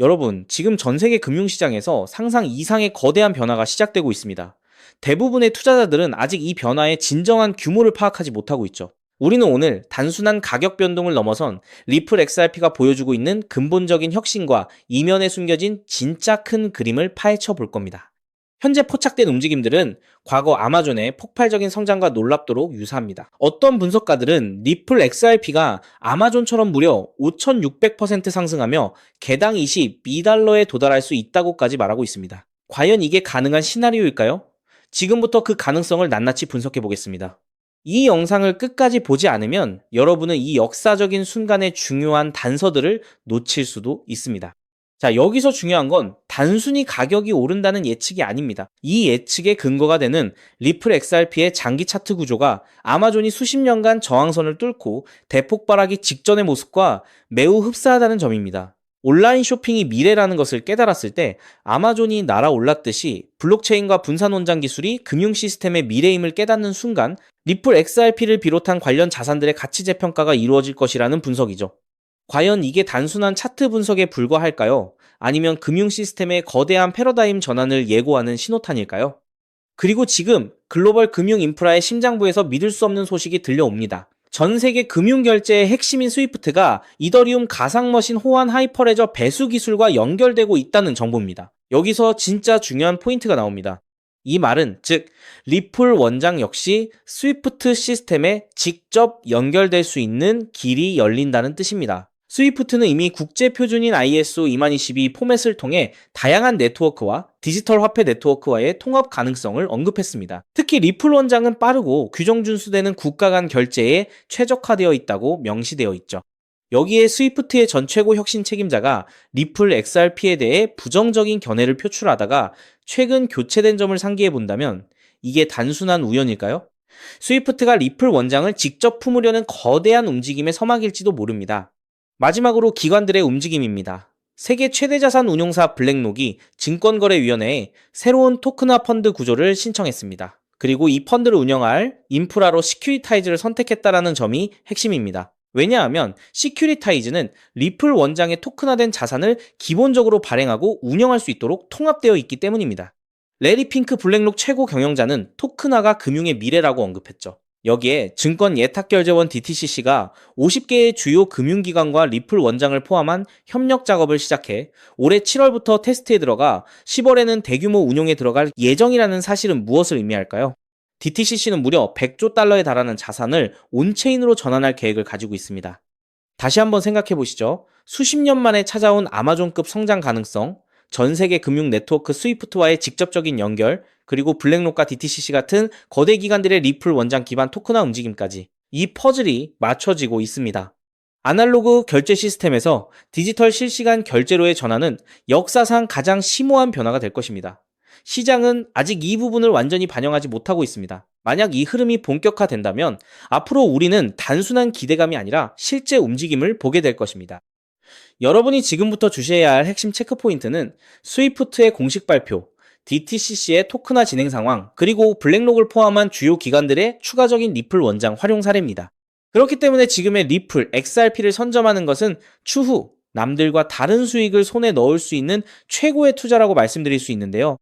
여러분, 지금 전 세계 금융시장에서 상상 이상의 거대한 변화가 시작되고 있습니다. 대부분의 투자자들은 아직 이 변화의 진정한 규모를 파악하지 못하고 있죠. 우리는 오늘 단순한 가격 변동을 넘어선 리플 XRP가 보여주고 있는 근본적인 혁신과 이면에 숨겨진 진짜 큰 그림을 파헤쳐 볼 겁니다. 현재 포착된 움직임들은 과거 아마존의 폭발적인 성장과 놀랍도록 유사합니다. 어떤 분석가들은 리플 XRP가 아마존처럼 무려 5,600% 상승하며 개당 이시 $2에 도달할 수 있다고까지 말하고 있습니다. 과연 이게 가능한 시나리오일까요? 지금부터 그 가능성을 낱낱이 분석해 보겠습니다. 이 영상을 끝까지 보지 않으면 여러분은 이 역사적인 순간의 중요한 단서들을 놓칠 수도 있습니다. 자, 여기서 중요한 건 단순히 가격이 오른다는 예측이 아닙니다. 이 예측의 근거가 되는 리플 XRP의 장기 차트 구조가 아마존이 수십 년간 저항선을 뚫고 대폭발하기 직전의 모습과 매우 흡사하다는 점입니다. 온라인 쇼핑이 미래라는 것을 깨달았을 때 아마존이 날아올랐듯이 블록체인과 분산 원장 기술이 금융 시스템의 미래임을 깨닫는 순간 리플 XRP를 비롯한 관련 자산들의 가치 재평가가 이루어질 것이라는 분석이죠. 과연 이게 단순한 차트 분석에 불과할까요? 아니면 금융 시스템의 거대한 패러다임 전환을 예고하는 신호탄일까요? 그리고 지금 글로벌 금융 인프라의 심장부에서 믿을 수 없는 소식이 들려옵니다. 전 세계 금융 결제의 핵심인 스위프트가 이더리움 가상머신 호환 하이퍼레저 배수 기술과 연결되고 있다는 정보입니다. 여기서 진짜 중요한 포인트가 나옵니다. 이 말은 즉 리플 원장 역시 스위프트 시스템에 직접 연결될 수 있는 길이 열린다는 뜻입니다. 스위프트는 이미 국제 표준인 ISO 20022 포맷을 통해 다양한 네트워크와 디지털 화폐 네트워크와의 통합 가능성을 언급했습니다. 특히 리플 원장은 빠르고 규정 준수되는 국가 간 결제에 최적화되어 있다고 명시되어 있죠. 여기에 스위프트의 전 최고 혁신 책임자가 리플 XRP에 대해 부정적인 견해를 표출하다가 최근 교체된 점을 상기해 본다면 이게 단순한 우연일까요? 스위프트가 리플 원장을 직접 품으려는 거대한 움직임의 서막일지도 모릅니다. 마지막으로 기관들의 움직임입니다. 세계 최대 자산 운용사 블랙록이 증권거래위원회에 새로운 토큰화 펀드 구조를 신청했습니다. 그리고 이 펀드를 운영할 인프라로 시큐리타이즈를 선택했다라는 점이 핵심입니다. 왜냐하면 시큐리타이즈는 리플 원장의 토큰화된 자산을 기본적으로 발행하고 운영할 수 있도록 통합되어 있기 때문입니다. 레리 핑크 블랙록 최고 경영자는 토큰화가 금융의 미래라고 언급했죠. 여기에 증권 예탁결제원 DTCC가 50개의 주요 금융기관과 리플 원장을 포함한 협력 작업을 시작해 올해 7월부터 테스트에 들어가 10월에는 대규모 운용에 들어갈 예정이라는 사실은 무엇을 의미할까요? DTCC는 무려 100조 달러에 달하는 자산을 온체인으로 전환할 계획을 가지고 있습니다. 다시 한번 생각해 보시죠. 수십 년 만에 찾아온 아마존급 성장 가능성, 전 세계 금융 네트워크 스위프트와의 직접적인 연결, 그리고 블랙록과 DTCC 같은 거대 기관들의 리플 원장 기반 토큰화 움직임까지 이 퍼즐이 맞춰지고 있습니다. 아날로그 결제 시스템에서 디지털 실시간 결제로의 전환은 역사상 가장 심오한 변화가 될 것입니다. 시장은 아직 이 부분을 완전히 반영하지 못하고 있습니다. 만약 이 흐름이 본격화된다면 앞으로 우리는 단순한 기대감이 아니라 실제 움직임을 보게 될 것입니다. 여러분이 지금부터 주셔야 할 핵심 체크포인트는 스위프트의 공식 발표, DTCC의 토큰화 진행 상황, 그리고 블랙록을 포함한 주요 기관들의 추가적인 리플 원장 활용 사례입니다. 그렇기 때문에 지금의 리플, XRP를 선점하는 것은 추후 남들과 다른 수익을 손에 넣을 수 있는 최고의 투자라고 말씀드릴 수 있는데요.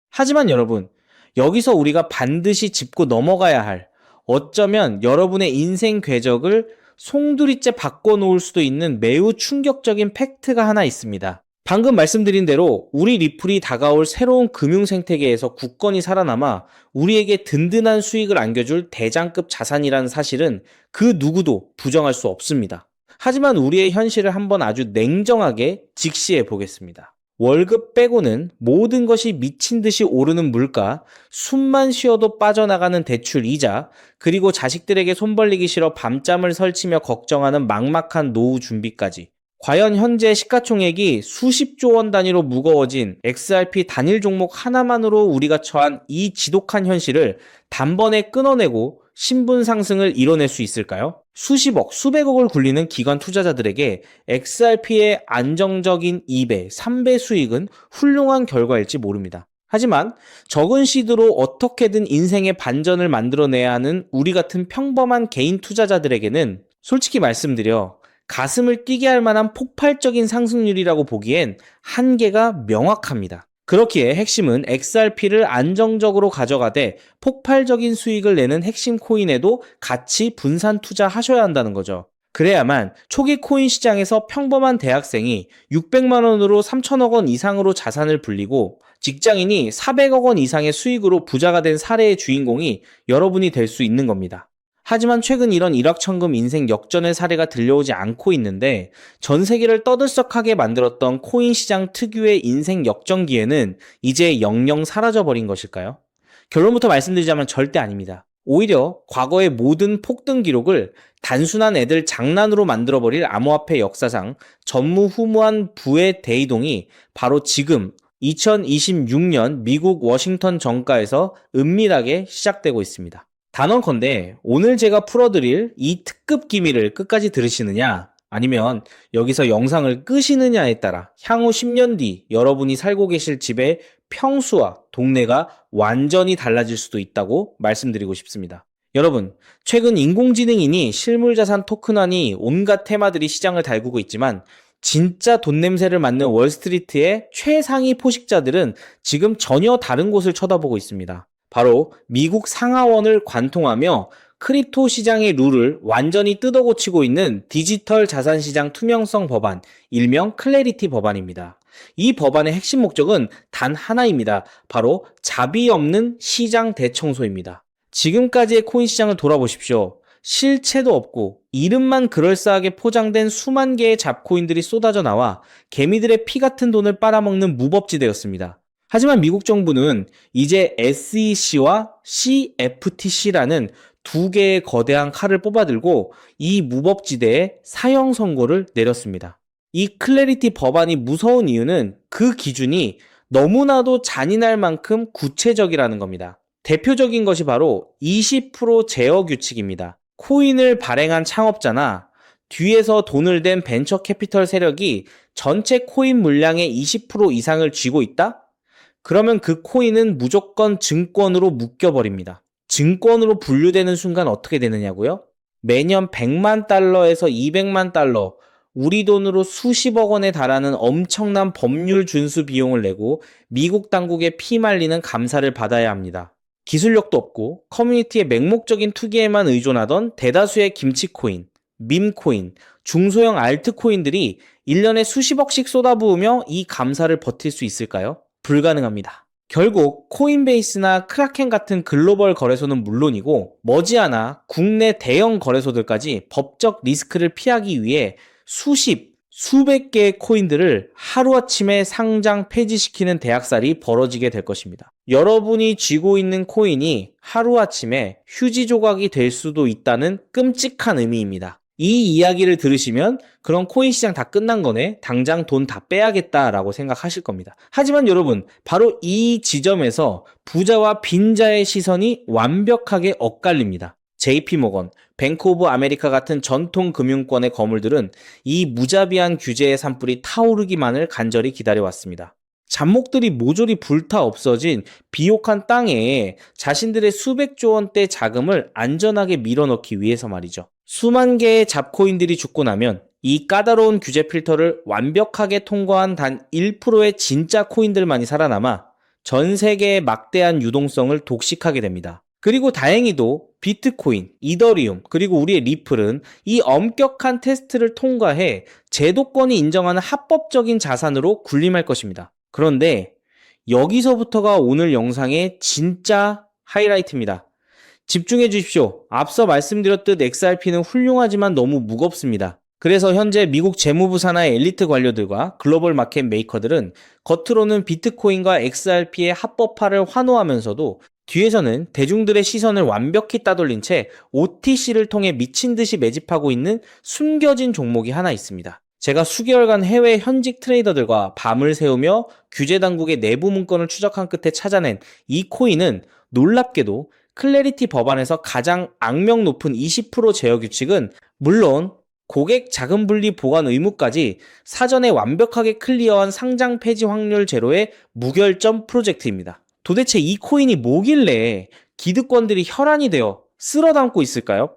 하지만 여러분, 여기서 우리가 반드시 짚고 넘어가야 할, 어쩌면 여러분의 인생 궤적을 송두리째 바꿔놓을 수도 있는 매우 충격적인 팩트가 하나 있습니다. 방금 말씀드린 대로 우리 리플이 다가올 새로운 금융 생태계에서 굳건히 살아남아 우리에게 든든한 수익을 안겨줄 대장급 자산이라는 사실은 그 누구도 부정할 수 없습니다. 하지만 우리의 현실을 한번 아주 냉정하게 직시해 보겠습니다. 월급 빼고는 모든 것이 미친 듯이 오르는 물가, 숨만 쉬어도 빠져나가는 대출 이자, 그리고 자식들에게 손 벌리기 싫어 밤잠을 설치며 걱정하는 막막한 노후 준비까지. 과연 현재 시가총액이 수십조 원 단위로 무거워진 XRP 단일 종목 하나만으로 우리가 처한 이 지독한 현실을 단번에 끊어내고 신분 상승을 이뤄낼 수 있을까요? 수십억, 수백억을 굴리는 기관 투자자들에게 XRP의 안정적인 2배, 3배 수익은 훌륭한 결과일지 모릅니다. 하지만 적은 시드로 어떻게든 인생의 반전을 만들어내야 하는 우리 같은 평범한 개인 투자자들에게는 솔직히 말씀드려 가슴을 뛰게 할 만한 폭발적인 상승률이라고 보기엔 한계가 명확합니다. 그렇기에 핵심은 XRP를 안정적으로 가져가되 폭발적인 수익을 내는 핵심 코인에도 같이 분산 투자하셔야 한다는 거죠. 그래야만 초기 코인 시장에서 평범한 대학생이 600만 원으로 3천억 원 이상으로 자산을 불리고 직장인이 400억 원 이상의 수익으로 부자가 된 사례의 주인공이 여러분이 될 수 있는 겁니다. 하지만 최근 이런 일확천금 인생 역전의 사례가 들려오지 않고 있는데 전 세계를 떠들썩하게 만들었던 코인 시장 특유의 인생 역전기회는 이제 영영 사라져버린 것일까요? 결론부터 말씀드리자면 절대 아닙니다. 오히려 과거의 모든 폭등 기록을 단순한 애들 장난으로 만들어버릴 암호화폐 역사상 전무후무한 부의 대이동이 바로 지금 2026년 미국 워싱턴 정가에서 은밀하게 시작되고 있습니다. 단언컨대 오늘 제가 풀어드릴 이 특급 기밀을 끝까지 들으시느냐 아니면 여기서 영상을 끄시느냐에 따라 향후 10년 뒤 여러분이 살고 계실 집의 평수와 동네가 완전히 달라질 수도 있다고 말씀드리고 싶습니다. 여러분, 최근 인공지능이니 실물자산 토큰화니 온갖 테마들이 시장을 달구고 있지만 진짜 돈 냄새를 맡는 월스트리트의 최상위 포식자들은 지금 전혀 다른 곳을 쳐다보고 있습니다. 바로 미국 상하원을 관통하며 크립토 시장의 룰을 완전히 뜯어고치고 있는 디지털 자산시장 투명성 법안, 일명 클래리티 법안입니다. 이 법안의 핵심 목적은 단 하나입니다. 바로 자비 없는 시장 대청소입니다. 지금까지의 코인 시장을 돌아보십시오. 실체도 없고 이름만 그럴싸하게 포장된 수만 개의 잡코인들이 쏟아져 나와 개미들의 피 같은 돈을 빨아먹는 무법지대였습니다. 하지만 미국 정부는 이제 SEC와 CFTC라는 두 개의 거대한 칼을 뽑아들고 이 무법지대에 사형 선고를 내렸습니다. 이 클래리티 법안이 무서운 이유는 그 기준이 너무나도 잔인할 만큼 구체적이라는 겁니다. 대표적인 것이 바로 20% 제어 규칙입니다. 코인을 발행한 창업자나 뒤에서 돈을 댄 벤처 캐피털 세력이 전체 코인 물량의 20% 이상을 쥐고 있다? 그러면 그 코인은 무조건 증권으로 묶여버립니다. 증권으로 분류되는 순간 어떻게 되느냐고요? 매년 100만 달러에서 200만 달러, 우리 돈으로 수십억 원에 달하는 엄청난 법률 준수 비용을 내고 미국 당국에 피말리는 감사를 받아야 합니다. 기술력도 없고 커뮤니티의 맹목적인 투기에만 의존하던 대다수의 김치코인, 밈코인, 중소형 알트코인들이 1년에 수십억씩 쏟아부으며 이 감사를 버틸 수 있을까요? 불가능합니다. 결국 코인베이스나 크라켄 같은 글로벌 거래소는 물론이고 머지않아 국내 대형 거래소들까지 법적 리스크를 피하기 위해 수백 개의 코인들을 하루아침에 상장 폐지시키는 대학살이 벌어지게 될 것입니다. 여러분이 쥐고 있는 코인이 하루아침에 휴지 조각이 될 수도 있다는 끔찍한 의미입니다. 이 이야기를 들으시면 그런 코인 시장 다 끝난 거네, 당장 돈 다 빼야겠다라고 생각하실 겁니다. 하지만 여러분, 바로 이 지점에서 부자와 빈자의 시선이 완벽하게 엇갈립니다. JP모건, 뱅크 오브 아메리카 같은 전통 금융권의 거물들은 이 무자비한 규제의 산불이 타오르기만을 간절히 기다려왔습니다. 잡목들이 모조리 불타 없어진 비옥한 땅에 자신들의 수백조 원대 자금을 안전하게 밀어넣기 위해서 말이죠. 수만 개의 잡코인들이 죽고 나면 이 까다로운 규제 필터를 완벽하게 통과한 단 1%의 진짜 코인들만이 살아남아 전 세계의 막대한 유동성을 독식하게 됩니다. 그리고 다행히도 비트코인, 이더리움, 그리고 우리의 리플은 이 엄격한 테스트를 통과해 제도권이 인정하는 합법적인 자산으로 군림할 것입니다. 그런데 여기서부터가 오늘 영상의 진짜 하이라이트입니다. 집중해 주십시오. 앞서 말씀드렸듯 XRP는 훌륭하지만 너무 무겁습니다. 그래서 현재 미국 재무부 산하의 엘리트 관료들과 글로벌 마켓 메이커들은 겉으로는 비트코인과 XRP의 합법화를 환호하면서도 뒤에서는 대중들의 시선을 완벽히 따돌린 채 OTC를 통해 미친 듯이 매집하고 있는 숨겨진 종목이 하나 있습니다. 제가 수개월간 해외 현직 트레이더들과 밤을 새우며 규제 당국의 내부 문건을 추적한 끝에 찾아낸 이 코인은 놀랍게도 클래리티 법안에서 가장 악명 높은 20% 제어 규칙은 물론 고객 자금 분리 보관 의무까지 사전에 완벽하게 클리어한 상장 폐지 확률 제로의 무결점 프로젝트입니다. 도대체 이 코인이 뭐길래 기득권들이 혈안이 되어 쓸어 담고 있을까요?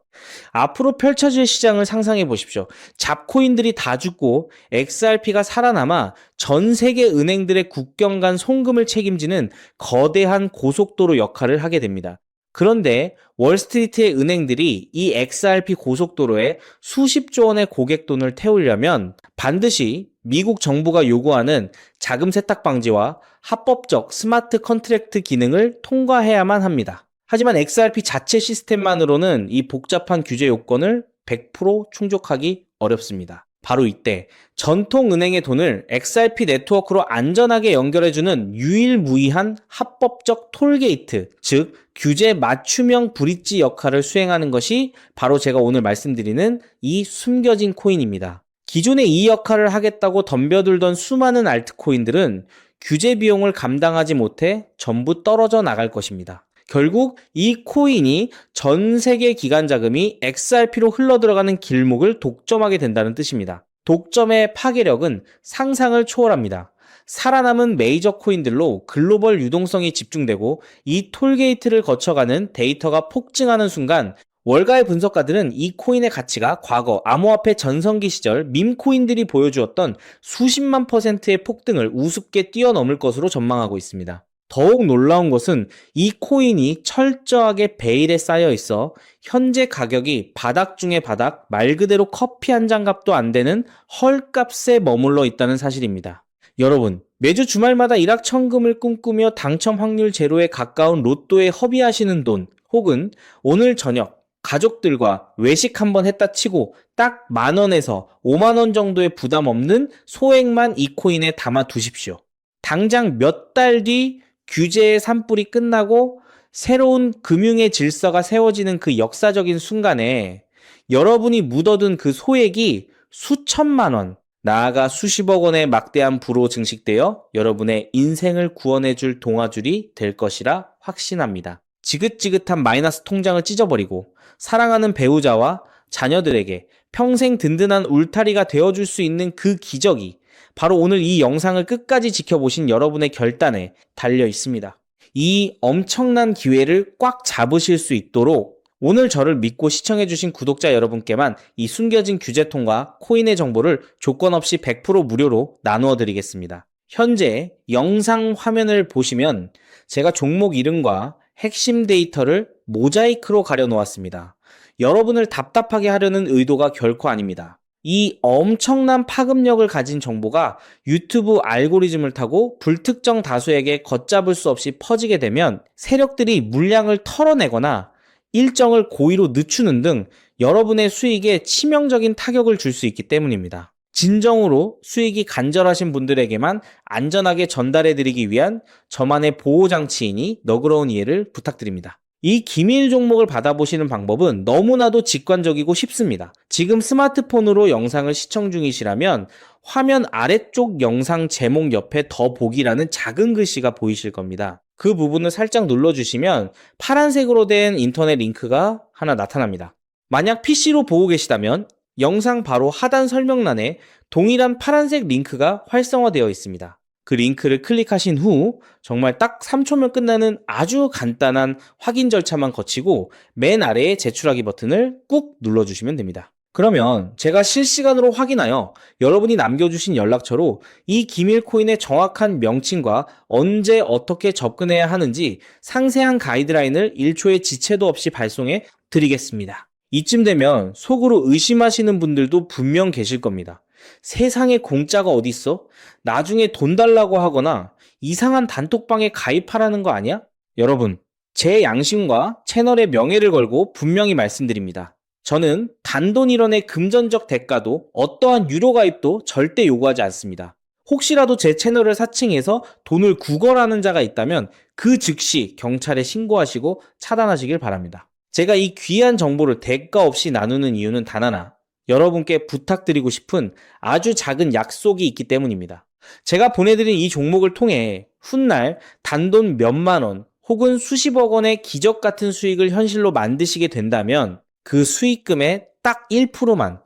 앞으로 펼쳐질 시장을 상상해 보십시오. 잡코인들이 다 죽고 XRP가 살아남아 전 세계 은행들의 국경 간 송금을 책임지는 거대한 고속도로 역할을 하게 됩니다. 그런데 월스트리트의 은행들이 이 XRP 고속도로에 수십조 원의 고객 돈을 태우려면 반드시 미국 정부가 요구하는 자금 세탁 방지와 합법적 스마트 컨트랙트 기능을 통과해야만 합니다. 하지만 XRP 자체 시스템만으로는 이 복잡한 규제 요건을 100% 충족하기 어렵습니다. 바로 이때 전통은행의 돈을 XRP 네트워크로 안전하게 연결해주는 유일무이한 합법적 톨게이트, 즉 규제 맞춤형 브릿지 역할을 수행하는 것이 바로 제가 오늘 말씀드리는 이 숨겨진 코인입니다. 기존에 이 역할을 하겠다고 덤벼들던 수많은 알트코인들은 규제 비용을 감당하지 못해 전부 떨어져 나갈 것입니다. 결국 이 코인이 전 세계 기관 자금이 XRP로 흘러들어가는 길목을 독점하게 된다는 뜻입니다. 독점의 파괴력은 상상을 초월합니다. 살아남은 메이저 코인들로 글로벌 유동성이 집중되고 이 톨게이트를 거쳐가는 데이터가 폭증하는 순간 월가의 분석가들은 이 코인의 가치가 과거 암호화폐 전성기 시절 밈코인들이 보여주었던 수십만 %의 폭등을 우습게 뛰어넘을 것으로 전망하고 있습니다. 더욱 놀라운 것은 이 코인이 철저하게 베일에 쌓여 있어 현재 가격이 바닥 중의 바닥, 말 그대로 커피 한 잔 값도 안 되는 헐값에 머물러 있다는 사실입니다. 여러분, 매주 주말마다 일확천금을 꿈꾸며 당첨 확률 제로에 가까운 로또에 허비하시는 돈, 혹은 오늘 저녁 가족들과 외식 한번 했다 치고 딱 10,000원에서 50,000원 정도의 부담 없는 소액만 이 코인에 담아 두십시오. 당장 몇 달 뒤 규제의 산불이 끝나고 새로운 금융의 질서가 세워지는 그 역사적인 순간에 여러분이 묻어둔 그 소액이 수천만 원, 나아가 수십억 원의 막대한 부로 증식되어 여러분의 인생을 구원해줄 동아줄이 될 것이라 확신합니다. 지긋지긋한 마이너스 통장을 찢어버리고 사랑하는 배우자와 자녀들에게 평생 든든한 울타리가 되어줄 수 있는 그 기적이 바로 오늘 이 영상을 끝까지 지켜보신 여러분의 결단에 달려 있습니다. 이 엄청난 기회를 꽉 잡으실 수 있도록 오늘 저를 믿고 시청해주신 구독자 여러분께만 이 숨겨진 규제통과 코인의 정보를 조건 없이 100% 무료로 나누어 드리겠습니다. 현재 영상 화면을 보시면 제가 종목 이름과 핵심 데이터를 모자이크로 가려 놓았습니다. 여러분을 답답하게 하려는 의도가 결코 아닙니다. 이 엄청난 파급력을 가진 정보가 유튜브 알고리즘을 타고 불특정 다수에게 걷잡을 수 없이 퍼지게 되면 세력들이 물량을 털어내거나 일정을 고의로 늦추는 등 여러분의 수익에 치명적인 타격을 줄 수 있기 때문입니다. 진정으로 수익이 간절하신 분들에게만 안전하게 전달해드리기 위한 저만의 보호장치이니 너그러운 이해를 부탁드립니다. 이 기밀 종목을 받아보시는 방법은 너무나도 직관적이고 쉽습니다. 지금 스마트폰으로 영상을 시청 중이시라면 화면 아래쪽 영상 제목 옆에 더 보기라는 작은 글씨가 보이실 겁니다. 그 부분을 살짝 눌러주시면 파란색으로 된 인터넷 링크가 하나 나타납니다. 만약 PC로 보고 계시다면 영상 바로 하단 설명란에 동일한 파란색 링크가 활성화되어 있습니다. 그 링크를 클릭하신 후 정말 딱 3초면 끝나는 아주 간단한 확인 절차만 거치고 맨 아래에 제출하기 버튼을 꾹 눌러주시면 됩니다. 그러면 제가 실시간으로 확인하여 여러분이 남겨주신 연락처로 이 기밀 코인의 정확한 명칭과 언제 어떻게 접근해야 하는지 상세한 가이드라인을 1초의 지체도 없이 발송해 드리겠습니다. 이쯤 되면 속으로 의심하시는 분들도 분명 계실 겁니다. 세상에 공짜가 어딨어? 나중에 돈 달라고 하거나 이상한 단톡방에 가입하라는 거 아니야? 여러분, 제 양심과 채널의 명예를 걸고 분명히 말씀드립니다. 저는 단돈 1원의 금전적 대가도 어떠한 유료 가입도 절대 요구하지 않습니다. 혹시라도 제 채널을 사칭해서 돈을 구걸하는 자가 있다면 그 즉시 경찰에 신고하시고 차단하시길 바랍니다. 제가 이 귀한 정보를 대가 없이 나누는 이유는 단 하나, 여러분께 부탁드리고 싶은 아주 작은 약속이 있기 때문입니다. 제가 보내드린 이 종목을 통해 훗날 단돈 몇만 원 혹은 수십억 원의 기적 같은 수익을 현실로 만드시게 된다면 그 수익금의 딱 1%만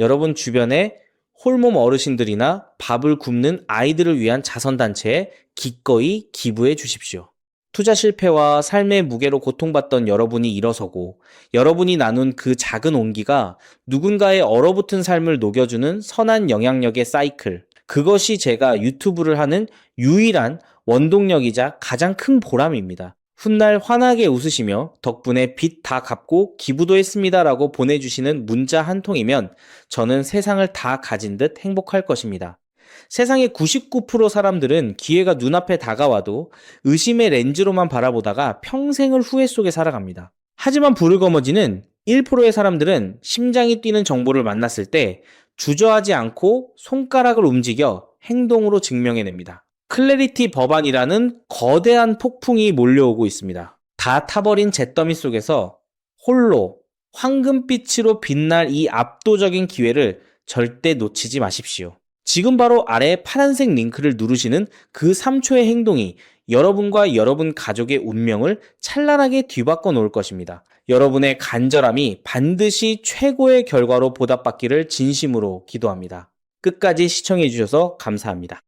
여러분 주변에 홀몸 어르신들이나 밥을 굶는 아이들을 위한 자선단체에 기꺼이 기부해 주십시오. 투자 실패와 삶의 무게로 고통받던 여러분이 일어서고 여러분이 나눈 그 작은 온기가 누군가의 얼어붙은 삶을 녹여주는 선한 영향력의 사이클. 그것이 제가 유튜브를 하는 유일한 원동력이자 가장 큰 보람입니다. 훗날 환하게 웃으시며 덕분에 빚 다 갚고 기부도 했습니다라고 보내주시는 문자 한 통이면 저는 세상을 다 가진 듯 행복할 것입니다. 세상의 99% 사람들은 기회가 눈앞에 다가와도 의심의 렌즈로만 바라보다가 평생을 후회 속에 살아갑니다. 하지만 불을거머쥐는 1%의 사람들은 심장이 뛰는 정보를 만났을 때 주저하지 않고 손가락을 움직여 행동으로 증명해냅니다. 클래리티 법안이라는 거대한 폭풍이 몰려오고 있습니다. 다 타버린 잿더미 속에서 홀로 황금빛으로 빛날 이 압도적인 기회를 절대 놓치지 마십시오. 지금 바로 아래 파란색 링크를 누르시는 그 3초의 행동이 여러분과 여러분 가족의 운명을 찬란하게 뒤바꿔 놓을 것입니다. 여러분의 간절함이 반드시 최고의 결과로 보답받기를 진심으로 기도합니다. 끝까지 시청해 주셔서 감사합니다.